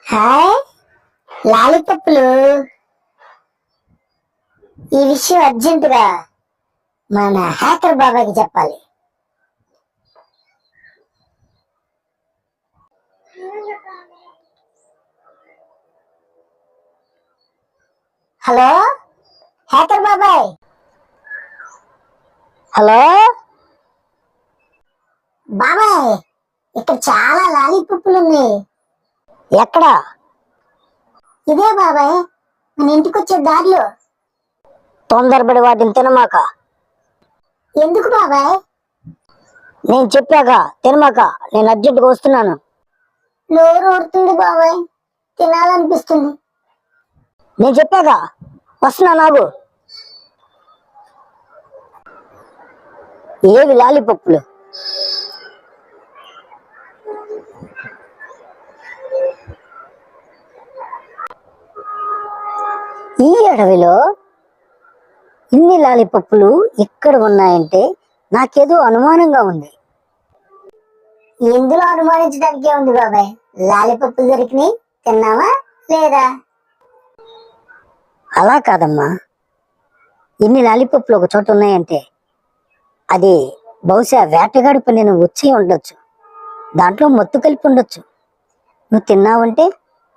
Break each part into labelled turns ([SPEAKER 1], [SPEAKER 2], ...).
[SPEAKER 1] Hi లాలిపప్పులు. ఈ విషయం అర్జెంటుగా మన హ్యాకర్ బాబాకి చెప్పాలి. హలో హ్యాకర్ బాబాయ్. హలో బాబాయ్, ఇక్కడ చాలా లాలిపప్పులు ఉన్నాయి. ఎక్కడా? ఇదే బాబాయ్, మన ఇంటికి వచ్చే దారిలో. తొందరపడి వాటిని తినమాక. ఎందుకు బాబాయ్? నేను చెప్పాక తినమాక. నేను అర్జెంటుగా వస్తున్నాను. నోరు ఊరుతుంది బాబాయ్, తినాలనిపిస్తుంది. నేను చెప్పాక వస్తున్నా. నాకు ఏవి లాలిపప్పులు? ఈ అడవిలో ఇన్ని లాలిపప్పులు ఎక్కడ ఉన్నాయంటే నాకేదో అనుమానంగా ఉంది. ఎందులో అనుమానించడానికే ఉంది బాబాయ్? లాలిపప్పులు దొరికినాయి, తిన్నావా లేదా? అలా కాదమ్మా, ఇన్ని లాలిపప్పులు ఒక చోట ఉన్నాయంటే అది బహుశా వేటగాడి పనిని వచ్చి ఉండొచ్చు. దాంట్లో మత్తు కలిపి ఉండొచ్చు. నువ్వు తిన్నావంటే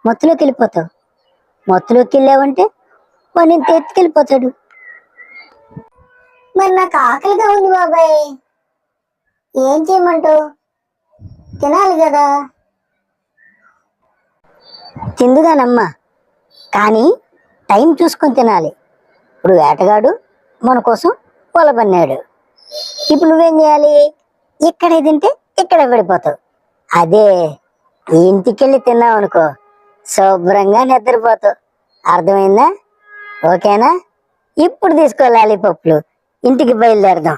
[SPEAKER 1] మత్తులోకి వెళ్ళిపోతావు. మత్తులోకి వెళ్ళావంటే వాడిని ఎత్తుకెళ్ళిపోతాడు. మరి నాకు ఆకలిగా ఉంది బాబాయ్, ఏం చేయమంటావు? తినాలి కదా. తిందుగానమ్మా, కానీ టైం చూసుకొని తినాలి. ఇప్పుడు వేటగాడు మన కోసం పొలబన్నాడు. ఇప్పుడు నువ్వేం చేయాలి? ఇక్కడే తింటే ఇక్కడ పడిపోతావు. అదే ఇంటికెళ్ళి తిన్నావు అనుకో, శుభ్రంగా నిద్రపోతావు. అర్థమైందా? ఓకేనా? ఇప్పుడు తీసుకో లాలిపప్పులు, ఇంటికి బయలుదేరదాం.